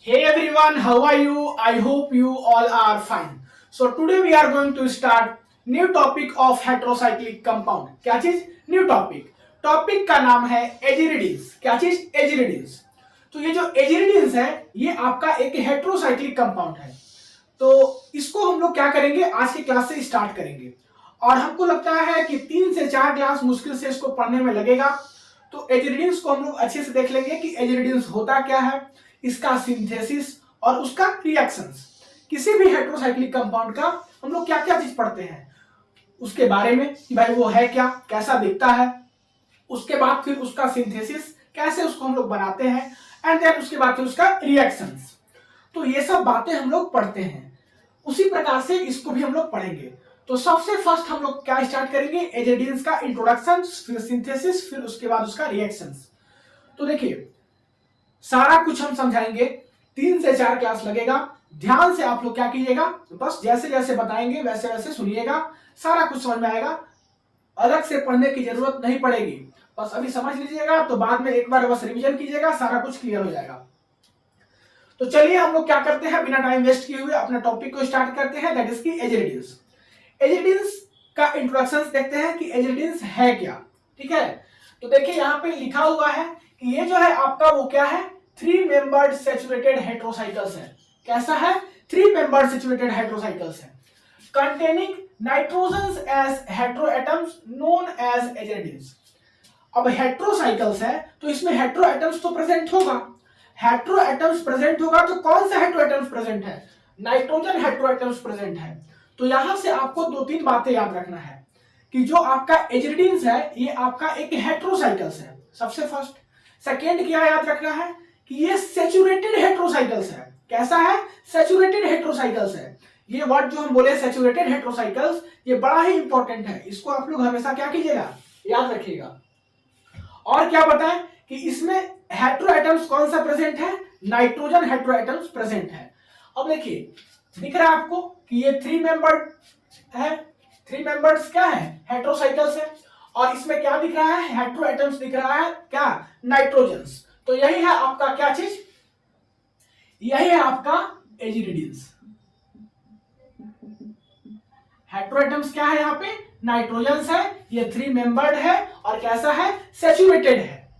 Hey everyone, how are you? I hope you all are fine. So today we are going to start new topic of heterocyclic compound. क्या चीज? New topic. Topic का नाम है एजिरिडीन्स. क्या चीज? एजिरिडीन्स. तो ये जो एजिरिडीन्स है ये आपका एक हेटेरोसाइक्लिक कंपाउंड है. तो इसको हम लोग क्या करेंगे, आज की क्लास से स्टार्ट करेंगे और हमको लगता है कि 3 से 4 क्लास मुश्किल से इसको पढ़ने में लगेगा. तो एजिरिडीन्स को हम लोग अच्छे से देख लेंगे कि एजिरिडीन्स होता क्या है, इसका सिंथेसिस और उसका रिएक्शंस. किसी भी हेटेरोसाइक्लिक कंपाउंड का हम लोग क्या क्या चीज पढ़ते हैं उसके बारे में कि भाई वो है क्या, कैसा दिखता है, उसके बाद फिर उसका सिंथेसिस कैसे उसको हम लोग बनाते हैं, एंड देन उसके बाद फिर उसका रिएक्शंस. तो ये सब बातें हम लोग पढ़ते हैं. उसी प्रकार से इसको भी हम लोग पढ़ेंगे. तो सबसे फर्स्ट हम लोग क्या स्टार्ट करेंगे, एजिरिडीन्स का इंट्रोडक्शन, फिर सिंथेसिस, फिर उसके बाद उसका रिएक्शंस. तो देखिए सारा कुछ हम समझाएंगे, 3 से 4 क्लास लगेगा. ध्यान से आप लोग क्या कीजिएगा, बस जैसे जैसे बताएंगे वैसे वैसे सुनिएगा, सारा कुछ समझ में आएगा. अलग से पढ़ने की जरूरत नहीं पड़ेगी, बस अभी समझ लीजिएगा तो बाद में एक बार बस रिवीजन कीजिएगा, सारा कुछ क्लियर हो जाएगा. तो चलिए हम लोग क्या करते हैं, बिना टाइम वेस्ट किए हुए अपने टॉपिक को स्टार्ट करते हैं, दैट इज की एजिरिडीन्स. एजिरिडीन्स का इंट्रोडक्शन देखते हैं कि एजिरिडीन्स है क्या. ठीक है, तो देखिए यहाँ पे लिखा हुआ है कि ये जो है आपका वो क्या है, 3 मेंबर्ड सैचुरेटेड हेटेरोसाइकल्स है. कैसा है? 3 मेंबर्ड सैचुरेटेड हेटेरोसाइकल्स है containing nitrogens as heteroatoms known as aziridines. अब हेटेरोसाइकल्स है तो इसमें हेटेरोएटम्स तो प्रेजेंट होगा. हेटेरोएटम्स प्रेजेंट होगा तो कौन सा हेटेरोएटम्स प्रेजेंट है? नाइट्रोजन हेटेरोएटम्स प्रेजेंट है. तो यहां से आपको 2-3 बातें याद रखना है कि जो आपका एजिरिडीन्स है ये आपका एक हेटेरोसाइकल्स है, सबसे फर्स्ट. सेकेंड क्या याद रखना है कि ये सैचुरेटेड हेटेरोसाइकल्स है. कैसा है? सैचुरेटेड हेटेरोसाइकल्स है. ये वर्ड जो हम बोले सैचुरेटेड हेटेरोसाइकल्स, ये बड़ा ही इंपॉर्टेंट है, इसको आप लोग हमेशा क्या कीजिएगा, याद रखिएगा. और क्या बताएं कि इसमें हेटेरोएटम्स कौन सा प्रेजेंट है? नाइट्रोजन हेटेरोएटम्स प्रेजेंट है. अब देखिए दिख रहा है आपको कि ये 3 मेंबर्ड है. 3 मेंबर्स क्या है? हेटेरोसाइकल्स है. और इसमें क्या दिख रहा है? हेटेरोएटम्स दिख रहा है, क्या? नाइट्रोजन्स. तो यही है आपका क्या चीज, यही है आपका एजिरिडीन्स. हेटेरोएटम्स क्या है यहाँ पे? नाइट्रोजन्स है. ये 3 मेंबर्ड है और कैसा है? सैचुरेटेड है.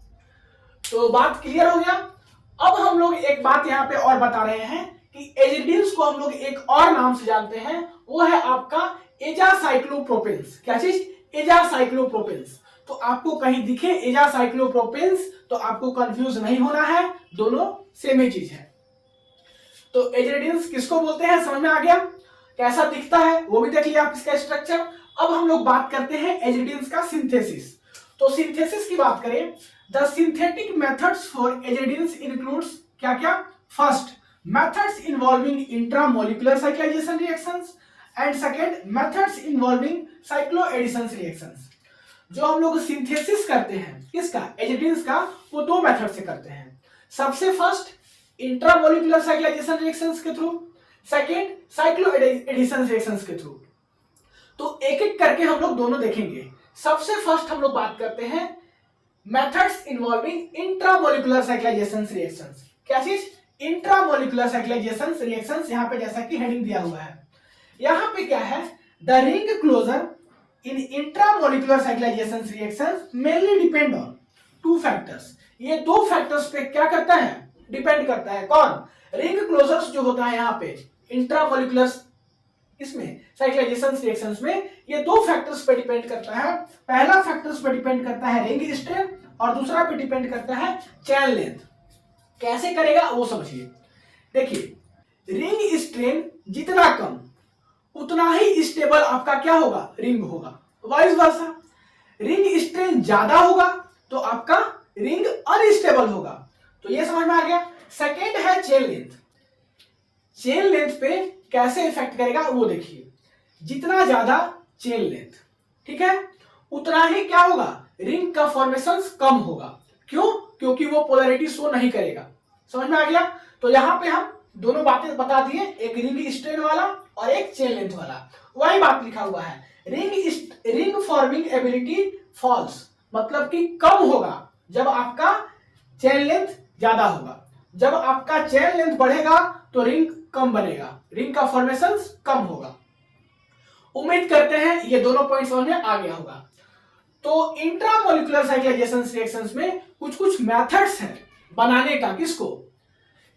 तो बात क्लियर हो गया. अब हम लोग एक बात यहाँ पे और बता रहे हैं कि एजिरिडीन्स को हम लोग एक और नाम से जानते हैं, वो है आपका एजासाइक्लोप्रोपेन्स. क्या चीज? एजासाइक्लोप्रोपेन्स. तो आपको कहीं दिखे एजासाइक्लोप्रोपेन्स तो आपको कंफ्यूज नहीं होना है, दोनों सेम ही चीज है. तो एजिरिडीन्स किसको बोलते हैं समझ में आ गया, कैसा दिखता है वो भी देख लिया आप, इसका स्ट्रक्चर. अब हम लोग बात करते हैं एजिरिडीन्स का सिंथेसिस. तो सिंथेसिस की बात करें, the synthetic methods for aziridines includes क्या क्या? First, methods involving intramolecular cyclization reactions, and second methods involving cycloadditions reactions. जो हम लोग सिंथेसिस करते हैं किसका? एजिरिडीन्स का, वो 2 मेथड से करते हैं. सबसे फर्स्ट इंट्रामोलिकुलर साइक्लाइजेशन रिएक्शंस के थ्रू, सेकेंड साइक्लोएडिशन रिएक्शंस के थ्रू. तो एक एक करके हम लोग दोनों देखेंगे. सबसे फर्स्ट हम लोग बात करते हैं methods involving intramolecular cyclization reactions. क्या चीज? Intramolecular cyclization reactions. यहां पे जैसा कि हेडिंग दिया हुआ है, यहां पे क्या है, the ring closure in intramolecular cyclization reactions mainly depend on 2 factors. ये 2 फैक्टर्स पे क्या करता है? डिपेंड करता है. कौन? रिंग क्लोजर्स जो होता है यहाँ पे इंट्रामोलिकुलर इसमें साइक्लाइजेशन रिएक्शंस में, ये 2 फैक्टर्स पे डिपेंड करता है. पहला फैक्टर्स पे डिपेंड करता है रिंग स्ट्रेन और दूसरा पे डिपेंड करता है चैन लेंथ. कैसे करेगा वो समझिए. देखिए रिंग स्ट्रेन जितना कम उतना ही स्टेबल आपका क्या होगा? रिंग होगा. वाइस वर्सा, रिंग स्ट्रेन ज्यादा होगा तो आपका रिंग अनस्टेबल होगा. तो ये समझ में आ गया. सेकेंड है चेन लेंथ. चेन लेंथ पे कैसे इफेक्ट करेगा वो देखिए. जितना ज्यादा चेन लेंथ, ठीक है, उतना ही क्या होगा? रिंग का फॉर्मेशन कम होगा. क्यों? क्योंकि वो पोलैरिटी शो नहीं करेगा. समझ में आ गया. तो यहां पे हम दोनों बातें बता दिए, एक रिंग स्ट्रेन वाला और एक चेन लेंथ वाला. वही बात लिखा हुआ है, रिंग फॉर्मिंग एबिलिटी फॉल्स, मतलब कि कम होगा जब आपका चेन लेंथ ज्यादा होगा. जब आपका चेन लेंथ बढ़ेगा तो रिंग कम बनेगा, रिंग का फॉर्मेशन कम होगा। उम्मीद करते हैं ये दोनों पॉइंट समझ में आ गया होगा। तो इंट्रामोलिकुलर साइक्लाइजेशन रिएक्शंस में कुछ कुछ मेथड्स हैं बनाने का, किसको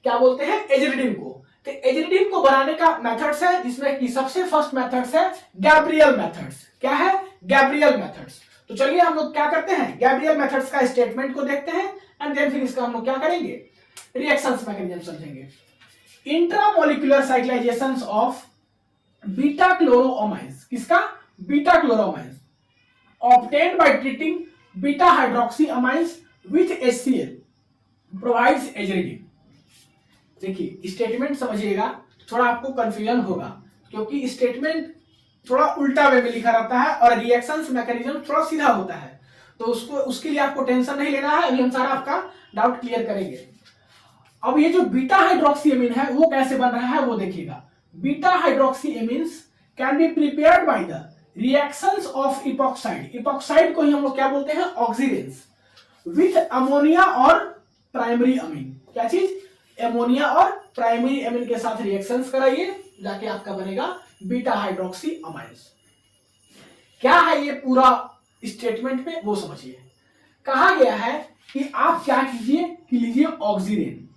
क्या बोलते हैं, एजिलिडीन को। तो एजिलिडीन को बनाने का मेथड्स है, जिसमें कि सबसे फर्स्ट मेथड्स है गैब्रियल मेथड्स। क्या है, गैब्रियल मेथड्स। तो चलिए हम लोग क्या करते हैं, गैब्रियल मेथड्स का स्टेटमेंट को देखते हैं एंड देन फिर इसका हम लोग क्या करेंगे, रिएक्शंस मैकेनिज्म समझेंगे। Intramolecular cyclization of beta chloroamines, किसका, beta chloroamines, obtained by treating beta hydroxyamines with HCl provides aziridine. देखिए स्टेटमेंट समझिएगा, थोड़ा आपको कंफ्यूजन होगा क्योंकि स्टेटमेंट थोड़ा उल्टा वे में लिखा रहता है और रिएक्शंस मैकेनिज्म थोड़ा सीधा होता है। तो उसके लिए आपको टेंशन नहीं लेना है, अभी हम सारा आपका डाउट क्लियर करेंगे। अब ये जो बीटा हाइड्रोक्सीएमिन है वो कैसे बन रहा है वो देखिएगा। Beta hydroxyamines can be prepared by the reactions of epoxide, epoxide को ही हम लोग क्या बोलते हैं, ऑक्सीडेंस, विथ अमोनिया और प्राइमरी अमीन। क्या चीज, एमोनिया और प्राइमरी अमीन के साथ रिएक्शंस कराइए, जाके आपका बनेगा बीटा हाइड्रोक्सी अमाइंस। क्या है ये पूरा स्टेटमेंट में वो समझिए। कहा गया है कि आप क्या कीजिए कि लीजिए ऑक्सीडेन,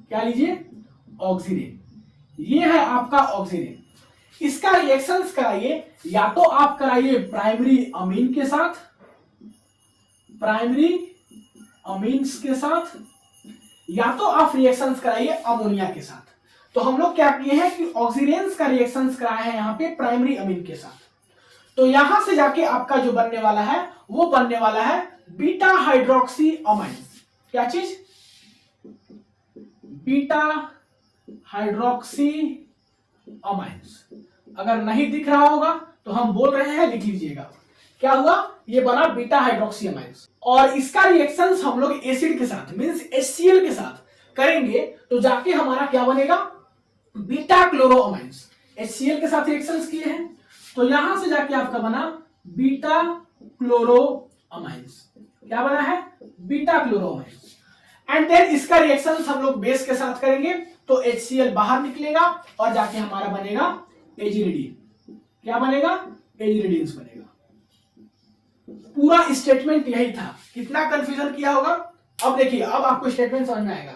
क्या लीजिए, ऑक्सीडेन, ये है आपका ऑक्सीडेन। इसका रिएक्शंस कराइए, या तो आप कराइए प्राइमरी अमीन के साथ, प्राइमरी अमीन्स के साथ, या तो आप रिएक्शंस कराइए अमोनिया के साथ। तो हम लोग क्या किए हैं कि ऑक्सीडेंस का रिएक्शंस कराया है यहाँ पे प्राइमरी अमीन के साथ। तो यहां से जाके आपका जो बनने वाला है वो बनने वाला है बीटा हाइड्रोक्सी अमाइंस। क्या चीज, बीटा हाइड्रोक्सी अमाइंस। अगर नहीं दिख रहा होगा तो हम बोल रहे हैं, लिख लीजिएगा। क्या हुआ, ये बना बीटा हाइड्रोक्सी अमाइंस। और इसका रिएक्शंस हम लोग एसिड के साथ मींस HCl के साथ करेंगे तो जाके हमारा क्या बनेगा, बीटा क्लोरोअमाइंस। HCl के साथ रिएक्शंस किए हैं तो यहां से जाके आपका बना बीटा क्लोरोअमाइंस। क्या बना है, बीटा क्लोरोअमाइंस। एंड देन इसका रिएक्शंस हम लोग बेस के साथ करेंगे तो HCl बाहर निकलेगा और जाके हमारा बनेगा एजिलिडीन। क्या बनेगा, एजिलिडीन बनेगा। पूरा स्टेटमेंट यही था। कितना कंफ्यूजन किया होगा। अब देखिए, अब आपको स्टेटमेंट समझ में आएगा।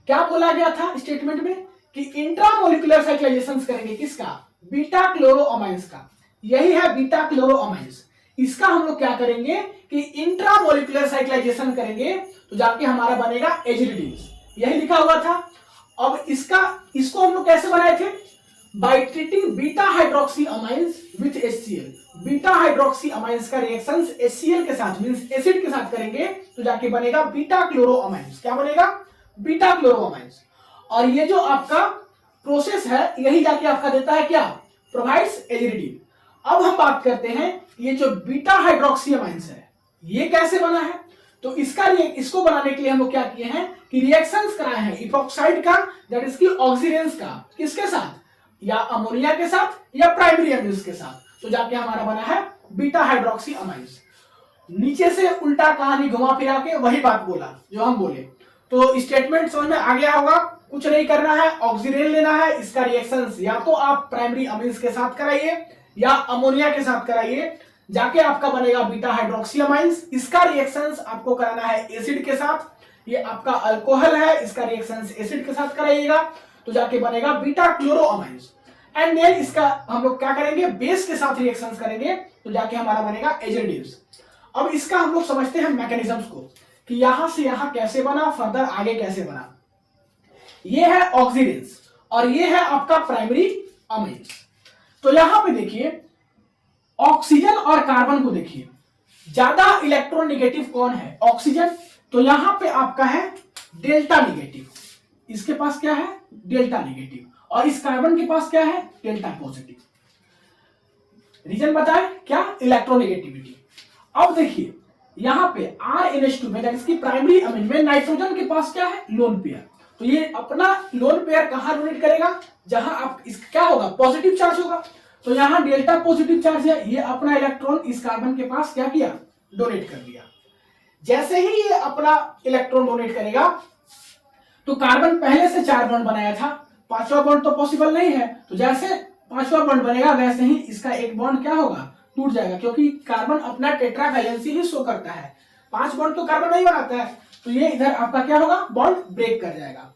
क्या बोला गया था स्टेटमेंट में कि इंट्रामोलिकुलर साइक्लाइजेशन करेंगे, किसका, बीटा क्लोरोअमाइंस का। यही है बीटा क्लोरोअमाइंस। इसका हम लोग क्या करेंगे कि इंट्रामोलिकुलर साइक्लाइजेशन करेंगे तो जाके हमारा बनेगा एजिलिडीन। यही लिखा हुआ था। अब इसको हम लोग कैसे बनाए थे, by treating beta hydroxy amines with HCl। Beta hydroxy amines का रिएक्शंस HCl के साथ मींस एसिड के साथ करेंगे तो जाके बनेगा बीटा क्लोरोअमाइंस। क्या बनेगा, बीटा क्लोरोअमाइंस। और ये जो आपका प्रोसेस है यही जाके आपका देता है क्या, प्रोवाइड्स एजिलिडीन। अब हम बात करते हैं ये जो बीटा हाइड्रोक्सी अमाइंस है ये कैसे बना है। तो इसको बनाने के लिए हम लोग क्या किए हैं कि रिएक्शंस कराए हैं इपॉक्साइड का, दैट इज की ऑक्सीडेंस का, किसके साथ, या अमोनिया के साथ या प्राइमरी अमीन्स के साथ। तो जाके हमारा बना है बीटा हाइड्रोक्सी अमाइंस। नीचे से उल्टा कहानी घुमा फिरा के वही बात बोला जो हम बोले। तो स्टेटमेंट समझ में आ गया होगा। कुछ नहीं करना है, ऑक्सीडेन लेना है, इसका रिएक्शंस या तो आप प्राइमरी अमीन्स के साथ कराइए या अमोनिया के साथ कराइए, जाके आपका बनेगा बीटा हाइड्रोक्सी अमाइंस। इसका रिएक्शंस आपको कराना है एसिड के साथ, ये आपका अल्कोहल है, इसका रिएक्शंस एसिड के साथ कराइएगा तो जाके बनेगा बीटा क्लोरोअमाइंस। एंड देन इसका हम लोग क्या करेंगे, बेस के साथ रिएक्शंस करेंगे तो जाके हमारा बनेगा एजिलिडीन। अब इसका हम लोग समझते हैं मैकेनिज्म्स को कि यहां से यहां कैसे बना, फर्दर आगे कैसे बना। ये है ऑक्सीडेंस और ये है आपका प्राइमरी अमीन्स। तो यहां पे देखिए ऑक्सीजन और कार्बन को देखिए, ज्यादा इलेक्ट्रोनेगेटिव कौन है, ऑक्सीजन। तो यहां पे आपका है डेल्टा निगेटिव, इसके पास क्या है, डेल्टा निगेटिव, और इस कार्बन के पास क्या है, डेल्टा पॉजिटिव। रीजन बताए क्या, इलेक्ट्रोनेगेटिविटी। अब देखिए यहां पे RNH2 में इसकी प्राइमरी अमीन में नाइट्रोजन के पास क्या है, लोन पेयर। तो ये अपना लोन पेयर कहां डोनेट करेगा, जहां आप इसका क्या होगा, पॉजिटिव चार्ज होगा। तो यहां डेल्टा पॉजिटिव चार्ज है, ये अपना इलेक्ट्रॉन इस कार्बन के पास क्या किया, डोनेट कर दिया। जैसे ही ये अपना इलेक्ट्रॉन डोनेट करेगा तो कार्बन पहले से 4 बॉन्ड बनाया था, 5वां बॉन्ड तो पॉसिबल नहीं है, तो जैसे 5वां बॉन्ड बनेगा वैसे ही इसका एक बॉन्ड क्या होगा, टूट जाएगा, क्योंकि कार्बन अपना टेट्रा वैलेंसी ही शो करता है, 5 बॉन्ड तो कार्बन नहीं बनाता है, तो ये इधर आपका क्या होगा, बॉन्ड ब्रेक कर जाएगा।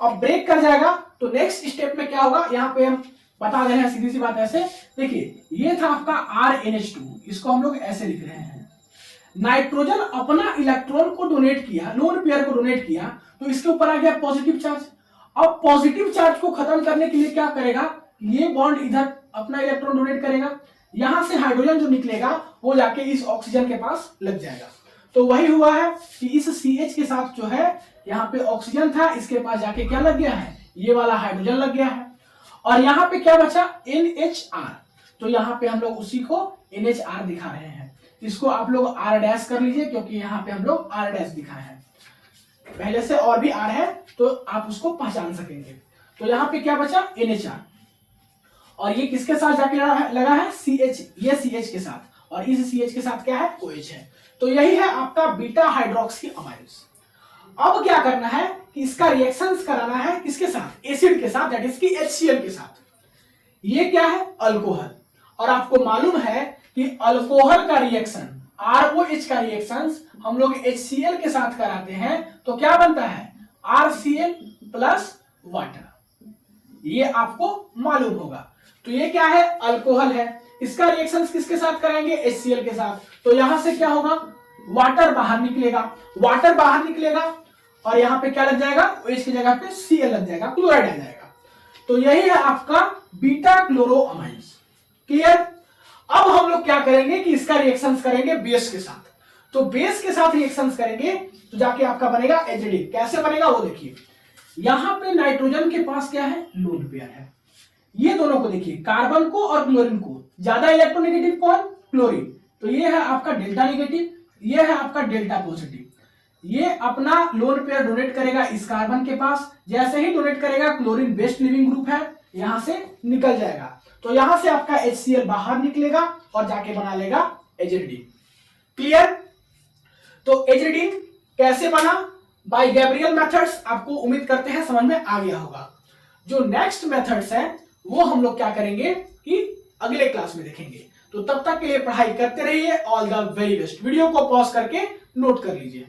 अब ब्रेक कर जाएगा तो नेक्स्ट स्टेप में क्या होगा, यहाँ पे हम बता रहे हैं सीधी सी बात ऐसे, देखिए ये था आपका RNH2, इसको हम लोग ऐसे लिख रहे हैं। नाइट्रोजन अपना इलेक्ट्रॉन को डोनेट किया, लोन पेयर को डोनेट किया, तो इसके ऊपर आ गया पॉजिटिव चार्ज। अब पॉजिटिव चार्ज को खत्म करने के लिए क्या करेगा, ये बॉन्ड इधर अपना इलेक्ट्रॉन डोनेट करेगा, यहां से हाइड्रोजन जो निकलेगा वो जाके इस ऑक्सीजन के पास लग जाएगा। तो वही हुआ है कि इस CH के साथ जो है यहाँ पे ऑक्सीजन था, इसके पास जाके क्या लग गया है, ये वाला हाइड्रोजन लग गया है, और यहाँ पे क्या बचा, NHR। तो यहाँ पे हम लोग उसी को NHR दिखा रहे हैं, इसको आप लोग R' कर लीजिए, क्योंकि यहाँ पे हम लोग R' दिखाए हैं, पहले से और भी R है तो आप उसको पहचान सकेंगे। तो यहाँ पे क्या बचा, NHR, और ये किसके साथ जाके लगा है, CH, ये CH के साथ, और इस CH के साथ क्या है, OH है। तो यही है आपका बीटा हाइड्रोक्सी अमाइड्स। अब क्या करना है कि इसका रिएक्शंस कराना है किसके साथ, एसिड के साथ, दैट इज की HCl के साथ। ये क्या है, अल्कोहल, और आपको मालूम है कि अल्कोहल का रिएक्शन, ROH का रिएक्शन हम लोग HCl के साथ कराते हैं, तो क्या बनता है, RCl प्लस वाटर, ये आपको मालूम होगा। तो ये क्या है, अल्कोहल है, इसका रिएक्शन किसके साथ कराएंगे, HCl के साथ, तो यहां से क्या होगा, वाटर बाहर निकलेगा, वाटर बाहर निकलेगा, और यहां पे क्या लग जाएगा, OH की जगह पे Cl लग जाएगा, क्लोराइड आ जाएगा। तो यही है आपका बीटा क्लोरोअमाइड्स। क्लियर। अब हम लोग क्या करेंगे कि इसका रिएक्शंस करेंगे बेस के साथ, तो बेस के साथ रिएक्शंस करेंगे तो जाके आपका बनेगा एजिडिक। कैसे बनेगा वो देखिए, यहां पे नाइट्रोजन के पास क्या है, लोन पेयर है, ये दोनों को देखिए, कार्बन को और क्लोरीन को, ज्यादा इलेक्ट्रोनेगेटिव कौन, क्लोरीन, तो ये है आपका डेल्टा नेगेटिव, ये है आपका डेल्टा पॉजिटिव। ये अपना लोन पेयर डोनेट करेगा इस कार्बन के पास, जैसे ही डोनेट करेगा क्लोरीन बेस्ट लिविंग ग्रुप है, यहां से निकल जाएगा, तो यहां से आपका HCl बाहर निकलेगा और जाके बना लेगा एजिडिन। क्लियर। तो एजिडिन कैसे बना, बाय गैब्रियल मेथड्स, आपको उम्मीद करते हैं समझ में आ गया होगा। जो नेक्स्ट मेथड्स है वो हम लोग क्या करेंगे कि अगले क्लास में देखेंगे। तो तब तक के लिए पढ़ाई करते रहिए। All the very best. Video को पॉज करके नोट कर लीजिए।